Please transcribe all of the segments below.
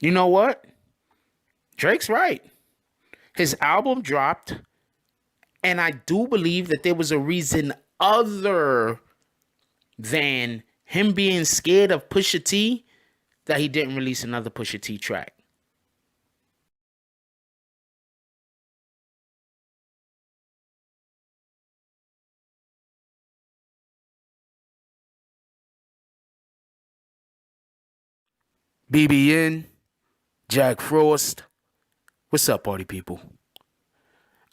You know what? Drake's right. His album dropped, and I do believe that there was a reason other than him being scared of Pusha T that he didn't release another Pusha T track. BBN, Jack Frost. What's up, party people?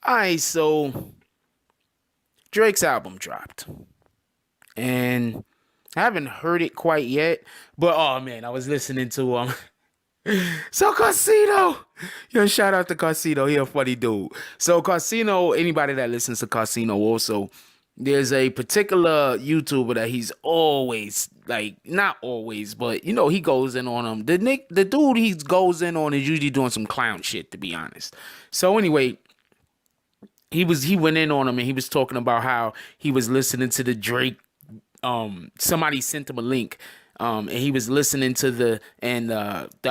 Alright, so Drake's album dropped. And I haven't heard it quite yet. But oh man, I was listening to So Casino, yo, shout out to Casino. He a funny dude. So Casino, anybody that listens to Casino also, there's a particular YouTuber that he's always like, not always, but you know, he goes in on him. The dude he goes in on is usually doing some clown shit, to be honest. So anyway, he went in on him and he was talking about how he was listening to the Drake. Somebody sent him a link. And he was listening to the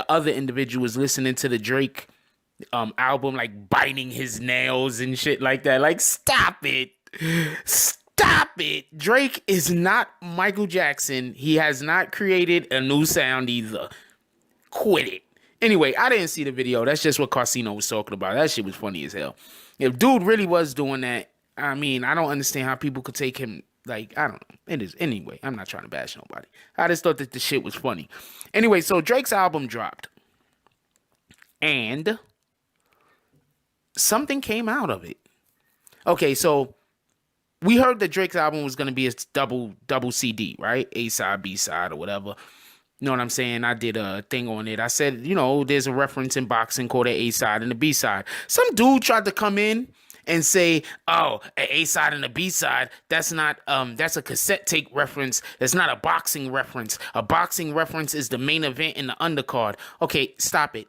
other individual was listening to the Drake album, like biting his nails and shit like that. Like, stop it. Stop it. Drake is not Michael Jackson. He has not created a new sound either. Quit it. Anyway, I didn't see the video. That's just what Casino was talking about. That shit was funny as hell. If dude really was doing that, I mean, I don't understand how people could take him. Like, I don't know. It is. Anyway, I'm not trying to bash nobody. I just thought that the shit was funny. Anyway, so Drake's album dropped. And something came out of it. Okay, so we heard that Drake's album was going to be a double CD, right? A side, B side, or whatever. You know what I'm saying? I did a thing on it. I said, you know, there's a reference in boxing called the A side and the B side. Some dude tried to come in and say, oh, an A side and a B side, that's not that's a cassette tape reference. That's not a boxing reference. A boxing reference is the main event in the undercard. Okay, stop it.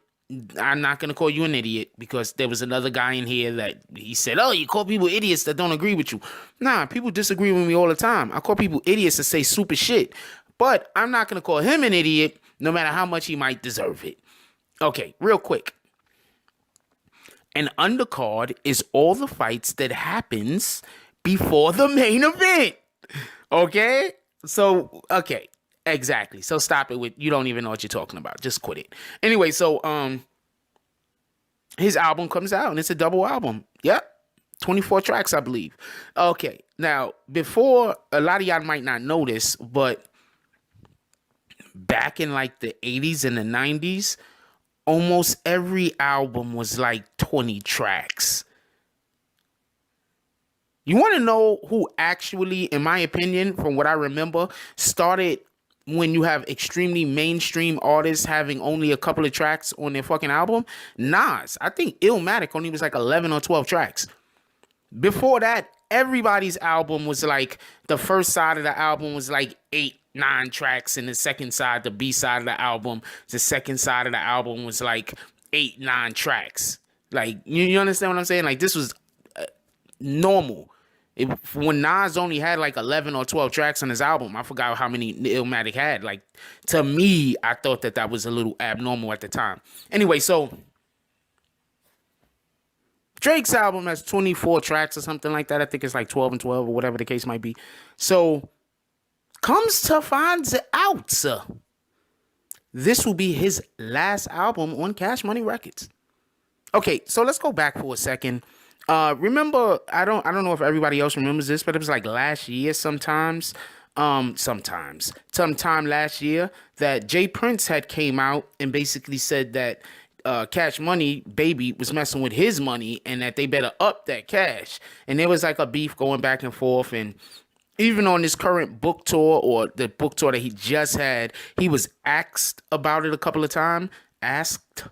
I'm not gonna call you an idiot because there was another guy in here that he said, oh, you call people idiots that don't agree with you. Nah, people disagree with me all the time. I call people idiots that say stupid shit. But I'm not gonna call him an idiot no matter how much he might deserve it. Okay, real quick. An undercard is all the fights that happens before the main event. Okay? So, okay. Exactly. So stop it with you don't even know what you're talking about. Just quit it. Anyway, so his album comes out and it's a double album. Yep. 24 tracks, I believe. Okay. Now, before a lot of y'all might not know this, but back in like the 80s and the 90s, almost every album was like 20 tracks. You want to know who actually, in my opinion, from what I remember, started when you have extremely mainstream artists having only a couple of tracks on their fucking album? Nas. I think Illmatic only was like 11 or 12 tracks. Before that, everybody's album was like, the first side of the album was like 8, 9 tracks, and the second side, the B side of the album, the second side of the album was like 8, 9 tracks. Like, you understand what I'm saying? Like, this was normal. When Nas only had like 11 or 12 tracks on his album, I forgot how many Illmatic had. Like, to me, I thought that that was a little abnormal at the time. Anyway, so Drake's album has 24 tracks or something like that. I think it's like 12 and 12 or whatever the case might be. So, comes to find out, this will be his last album on Cash Money Records. Okay, so let's go back for a second. Remember, I don't know if everybody else remembers this, but it was like last year sometime last year that Jay Prince had came out and basically said that Cash Money Baby was messing with his money and that they better up that cash. And there was like a beef going back and forth, and even on this current book tour or the book tour that he just had, he was asked about it a couple of times. Asked.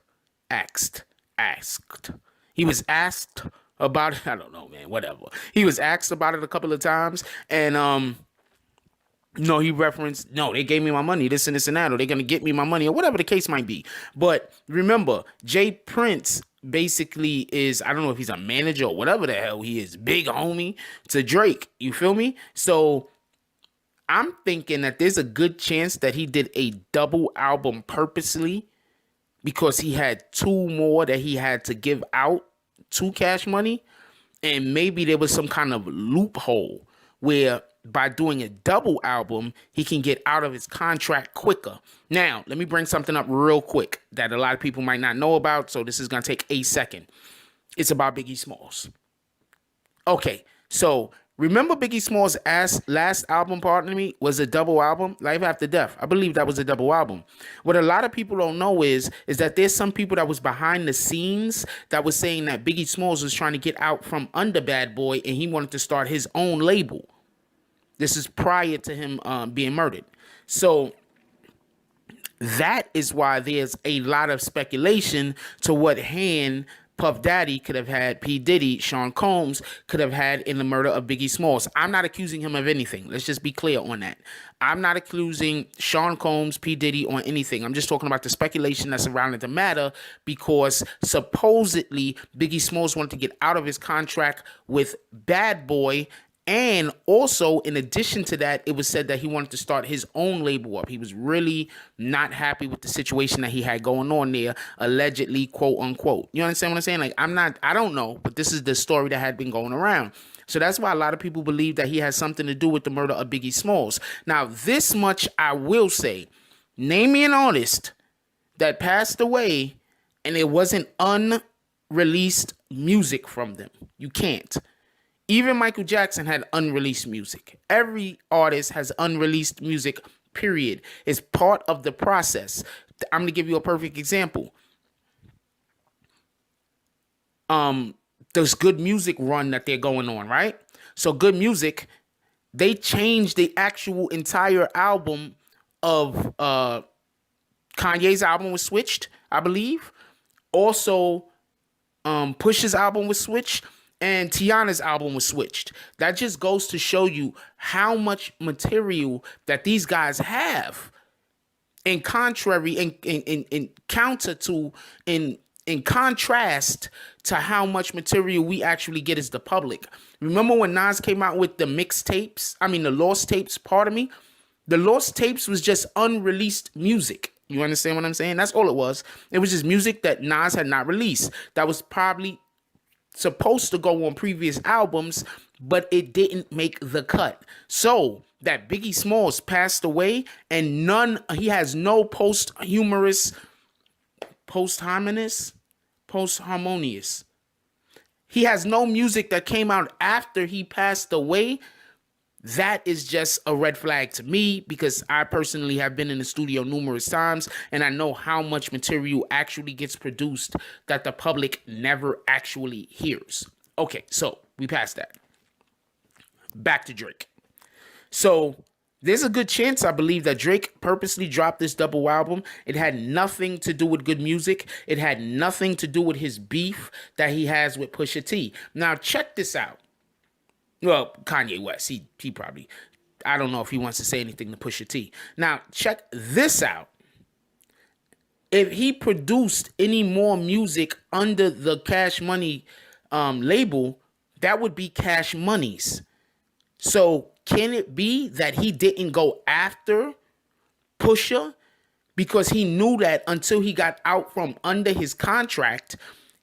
He was asked about it. I don't know, man. Whatever. He was asked about it a couple of times, and no, he referenced, no, they gave me my money, this and this and that, or they're gonna get me my money, or whatever the case might be. But remember, Jay Prince basically is, I don't know if he's a manager or whatever the hell he is, big homie to Drake. You feel me? So I'm thinking that there's a good chance that he did a double album purposely because he had two more that he had to give out to Cash Money. And maybe there was some kind of loophole where by doing a double album, he can get out of his contract quicker. Now, let me bring something up real quick that a lot of people might not know about. So this is going to take a second. It's about Biggie Smalls. Okay, so remember Biggie Smalls' last album, pardon me, was a double album, Life After Death. I believe that was a double album. What a lot of people don't know is that there's some people that was behind the scenes that was saying that Biggie Smalls was trying to get out from under Bad Boy and he wanted to start his own label. This is prior to him being murdered. So that is why there's a lot of speculation to what hand Puff Daddy could have had, P. Diddy, Sean Combs could have had in the murder of Biggie Smalls. I'm not accusing him of anything. Let's just be clear on that. I'm not accusing Sean Combs, P. Diddy on anything. I'm just talking about the speculation that's surrounding the matter because supposedly Biggie Smalls wanted to get out of his contract with Bad Boy. And also, in addition to that, it was said that he wanted to start his own label up. He was really not happy with the situation that he had going on there, allegedly, quote unquote. You understand what I'm saying? Like, I don't know, but this is the story that had been going around. So that's why a lot of people believe that he has something to do with the murder of Biggie Smalls. Now, this much I will say. Name me an artist that passed away and it wasn't unreleased music from them. You can't. Even Michael Jackson had unreleased music. Every artist has unreleased music, period. It's part of the process. I'm going to give you a perfect example. There's Good Music run that they're going on, right? So Good Music, they changed the actual entire album of Kanye's album was switched, I believe. Also, Push's album was switched. And Tiana's album was switched. That just goes to show you how much material that these guys have. In contrary, in counter to, in contrast to how much material we actually get as the public. Remember when Nas came out with the mixtapes? I mean, the Lost Tapes, pardon me. The Lost Tapes was just unreleased music. You understand what I'm saying? That's all it was. It was just music that Nas had not released. That was probably supposed to go on previous albums, but it didn't make the cut. So that Biggie Smalls passed away and he has no posthumous. He has no music that came out after he passed away. That is just a red flag to me because I personally have been in the studio numerous times and I know how much material actually gets produced that the public never actually hears. Okay, so we passed that. Back to Drake. So there's a good chance, I believe, that Drake purposely dropped this double album. It had nothing to do with Good Music. It had nothing to do with his beef that he has with Pusha T. Now, check this out. Well, Kanye West, he probably, I don't know if he wants to say anything to Pusha T. Now, check this out. If he produced any more music under the Cash Money label, that would be Cash Money's. So can it be that he didn't go after Pusha because he knew that until he got out from under his contract,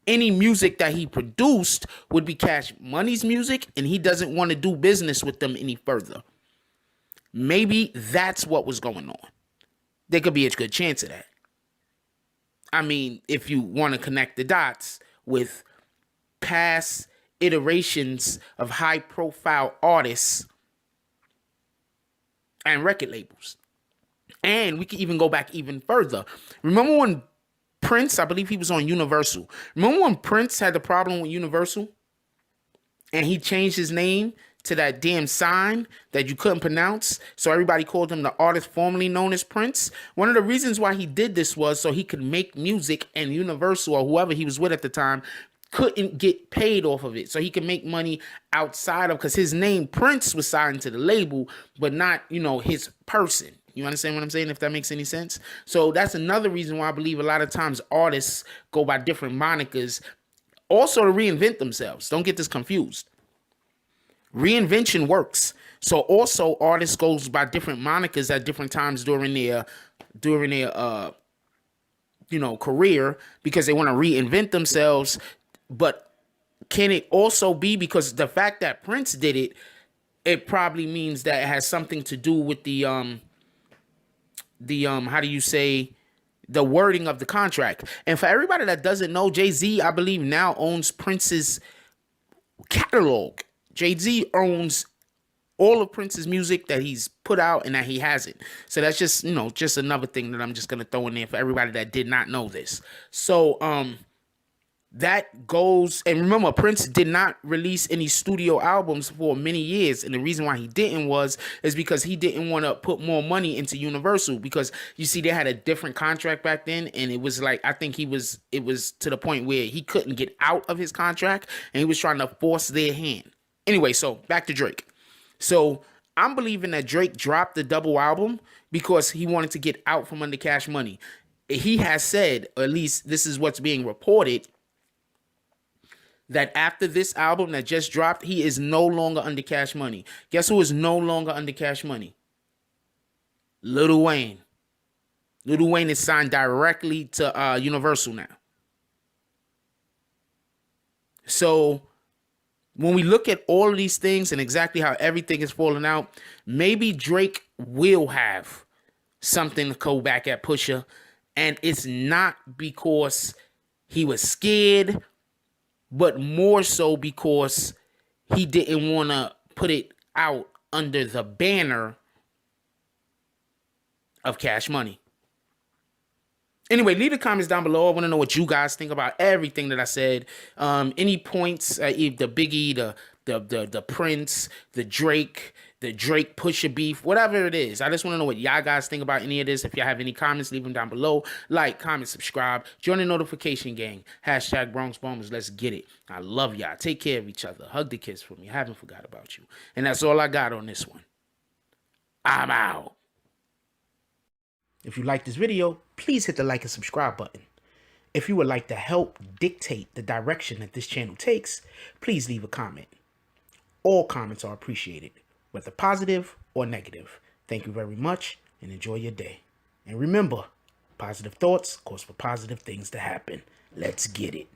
any music that he produced would be Cash Money's music, and he doesn't want to do business with them any further? Maybe that's what was going on. There could be a good chance of that. I mean, if you want to connect the dots with past iterations of high-profile artists and record labels. And we can even go back even further. Remember when Prince, I believe he was on Universal. Remember when Prince had the problem with Universal? And he changed his name to that damn sign that you couldn't pronounce. So everybody called him the artist formerly known as Prince. One of the reasons why he did this was so he could make music and Universal or whoever he was with at the time couldn't get paid off of it. So he could make money outside of, because his name Prince was signed to the label, but not, his person. You understand what I'm saying? If that makes any sense. So that's another reason why I believe a lot of times artists go by different monikers also to reinvent themselves. Don't get this confused. Reinvention works. So also artists goes by different monikers at different times during their career because they want to reinvent themselves. But can it also be because the fact that Prince did it, it probably means that it has something to do with the how do you say, the wording of the contract. And for everybody that doesn't know, Jay-Z, I believe, now owns Prince's catalog. Jay-Z owns all of Prince's music that he's put out and that he hasn't. So that's just, just another thing that I'm just going to throw in there for everybody that did not know this. So, that goes, and remember, Prince did not release any studio albums for many years, and the reason why he didn't is because he didn't want to put more money into Universal, because you see they had a different contract back then, and it was like, I think it was to the point where he couldn't get out of his contract, and he was trying to force their hand. Anyway, so back to Drake. So I'm believing that Drake dropped the double album because he wanted to get out from under Cash Money. He has said, or at least this is what's being reported, that after this album that just dropped, he is no longer under Cash Money. Guess who is no longer under Cash Money? Lil Wayne. Lil Wayne is signed directly to Universal now. So when we look at all of these things and exactly how everything is falling out, maybe Drake will have something to go back at Pusha. And it's not because he was scared, but more so because he didn't want to put it out under the banner of Cash Money. Anyway, leave the comments down below. I want to know what you guys think about everything that I said. Any points, the Biggie, the Prince, the Drake Pusha beef, whatever it is. I just want to know what y'all guys think about any of this. If y'all have any comments, leave them down below. Like, comment, subscribe, join the notification gang. Hashtag Bronx Bombers. Let's get it. I love y'all. Take care of each other. Hug the kids for me. I haven't forgot about you. And that's all I got on this one. I'm out. If you like this video, please hit the like and subscribe button. If you would like to help dictate the direction that this channel takes, please leave a comment. All comments are appreciated, whether positive or negative. Thank you very much and enjoy your day. And remember, positive thoughts cause for positive things to happen. Let's get it.